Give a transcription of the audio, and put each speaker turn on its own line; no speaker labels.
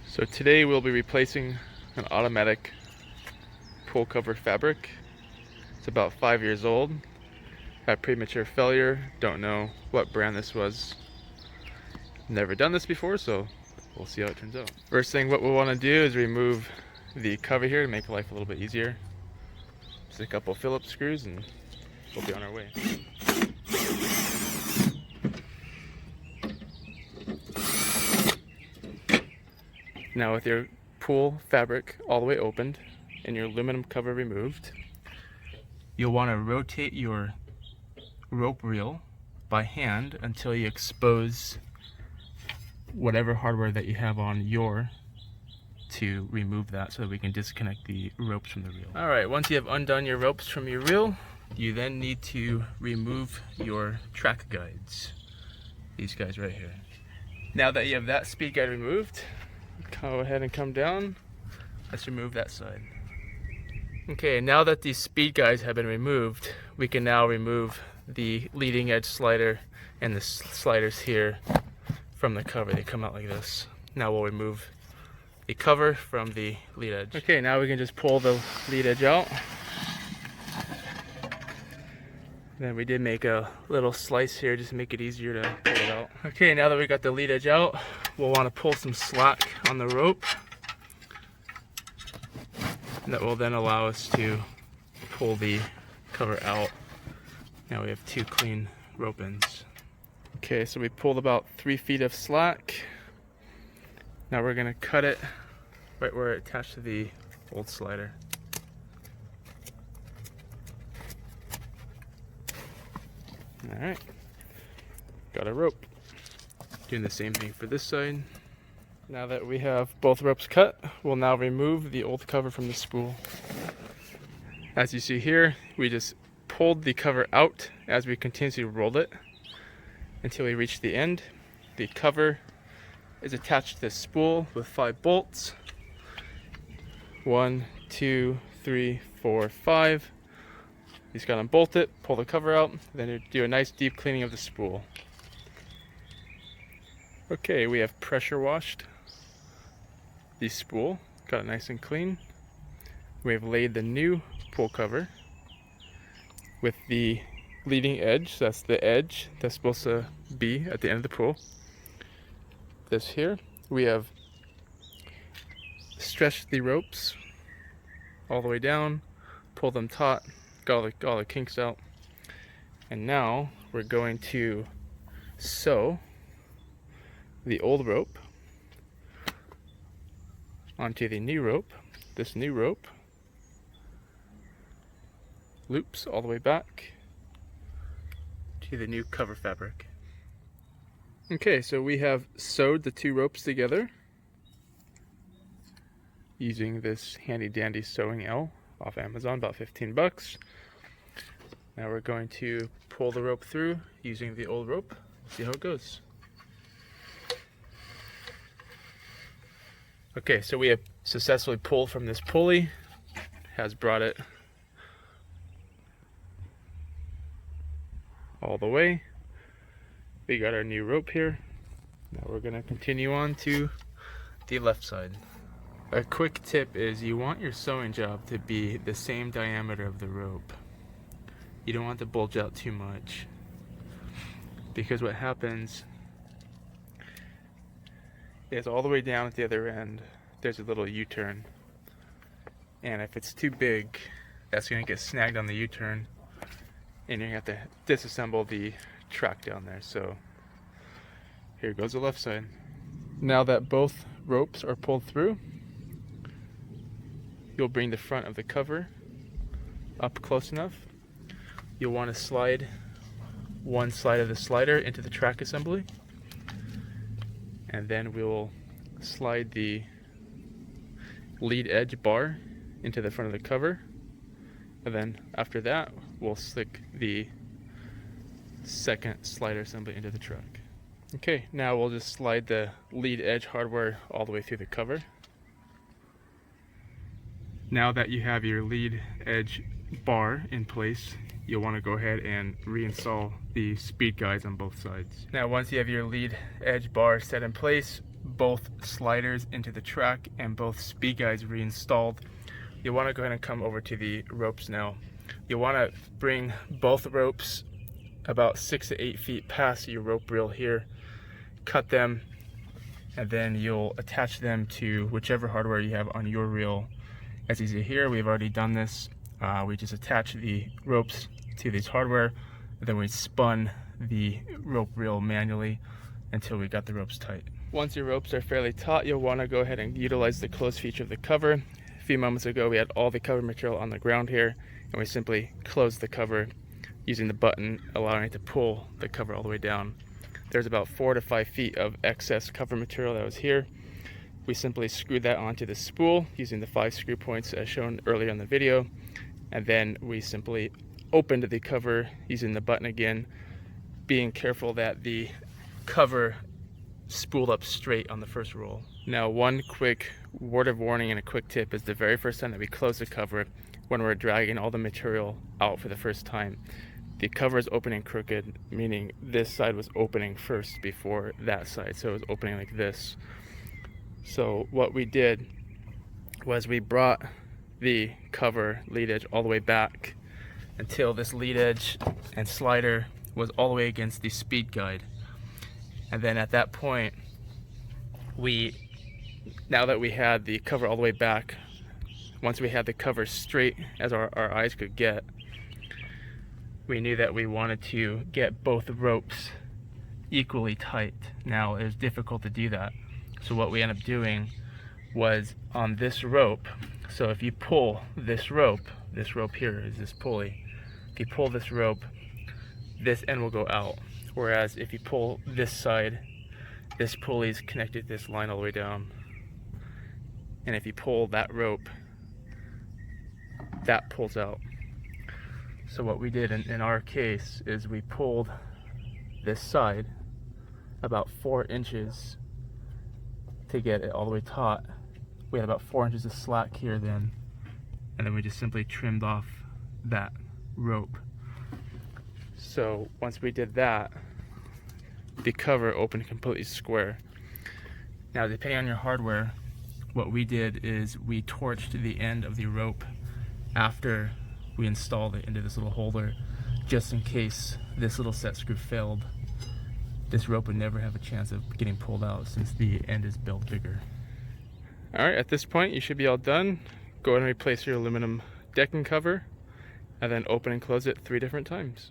So today we'll be replacing an automatic pull cover fabric. It's about 5 years old. Had premature failure. Don't know what brand this was. Never done this before, so we'll see how it turns out. First thing what we'll want to do is remove the cover here to make life a little bit easier. Just a couple Phillips screws and we'll be on our way. Now with your pull fabric all the way opened and your aluminum cover removed, you'll want to rotate your rope reel by hand until you expose whatever hardware that you have on your to remove that so that we can disconnect the ropes from the reel. Alright, once you have undone your ropes from your reel, you then need to remove your track guides. These guys right here. Now that you have that speed guide removed, go ahead and come down. Let's remove that side. Okay, now that these speed guides have been removed, we can now remove the leading edge slider and the sliders here from the cover. They come out like this. Now we'll remove the cover from the lead edge. Okay, now we can just pull the lead edge out. Then we did make a little slice here just to make it easier to pull it out. Okay, now that we got the lead edge out, we'll want to pull some slack on the rope. That will then allow us to pull the cover out. Now we have 2 clean rope ends. Okay, so we pulled about 3 feet of slack. Now we're going to cut it right where it attached to the old slider. Alright, got a rope. Doing the same thing for this side. Now that we have both ropes cut, we'll now remove the old cover from the spool. As you see here, we just pulled the cover out as we continuously rolled it until we reached the end. The cover is attached to the spool with 5 bolts. 1, 2, 3, 4, 5. You just gotta unbolt it, pull the cover out, then do a nice deep cleaning of the spool. Okay, we have pressure washed the spool, got it nice and clean. We have laid the new pull cover with the leading edge, so that's the edge that's supposed to be at the end of the pull. This here, we have stretched the ropes all the way down, pulled them taut, got all the kinks out, and now we're going to sew the old rope onto the new rope. This new rope loops all the way back to the new cover fabric. Okay, so we have sewed the 2 ropes together using this handy dandy sewing L off Amazon, about 15 bucks. Now we're going to pull the rope through using the old rope. See how it goes. Okay, so we have successfully pulled from this pulley. Has brought it all the way. We got our new rope here. Now we're going to continue on to the left side. A quick tip is you want your sewing job to be the same diameter of the rope. You don't want to bulge out too much, because what happens is all the way down at the other end there's a little U-turn, and if it's too big, that's going to get snagged on the U-turn and you're going to have to disassemble the track down there. So here goes the left side. Now that both ropes are pulled through, you'll bring the front of the cover up close enough. You'll want to slide one side of the slider into the track assembly, and then we'll slide the lead edge bar into the front of the cover, and then after that we'll stick the second slider assembly into the truck. Okay, now we'll just slide the lead edge hardware all the way through the cover. Now that you have your lead edge bar in place, you'll want to go ahead and reinstall the speed guides on both sides. Now once you have your lead edge bar set in place, both sliders into the track and both speed guides reinstalled, you'll want to go ahead and come over to the ropes now. You'll want to bring both ropes about 6 to 8 feet past your rope reel here, cut them, and then you'll attach them to whichever hardware you have on your reel. As you see here, we've already done this. We just attach the ropes to this hardware, and then we spun the rope reel manually until we got the ropes tight. Once your ropes are fairly taut, you'll want to go ahead and utilize the close feature of the cover. A few moments ago, we had all the cover material on the ground here, and we simply closed the cover using the button, allowing it to pull the cover all the way down. There's about 4 to 5 feet of excess cover material that was here. We simply screwed that onto the spool using the 5 screw points as shown earlier in the video, and then we simply opened the cover using the button again, being careful that the cover spooled up straight on the first roll. Now, one quick word of warning and a quick tip is the very first time that we close the cover, when we're dragging all the material out for the first time, the cover is opening crooked, meaning this side was opening first before that side, so it was opening like this. So what we did was we brought the cover lead edge all the way back until this lead edge and slider was all the way against the speed guide. And then at that point, now that we had the cover all the way back, once we had the cover straight as our eyes could get, we knew that we wanted to get both ropes equally tight. Now, it was difficult to do that. So what we ended up doing was on this rope, so if you pull this rope here is this pulley. If you pull this rope, this end will go out. Whereas if you pull this side, this pulley is connected to this line all the way down. And if you pull that rope, that pulls out. So what we did in our case is we pulled this side about 4 inches to get it all the way taut. We had about 4 inches of slack here then, and then we just simply trimmed off that rope. So once we did that, the cover opened completely square. Now, depending on your hardware, what we did is we torched the end of the rope after we installed it into this little holder, just in case this little set screw failed. This rope would never have a chance of getting pulled out since the end is built bigger. Alright, at this point you should be all done. Go ahead and replace your aluminum decking cover, and then open and close it 3 different times.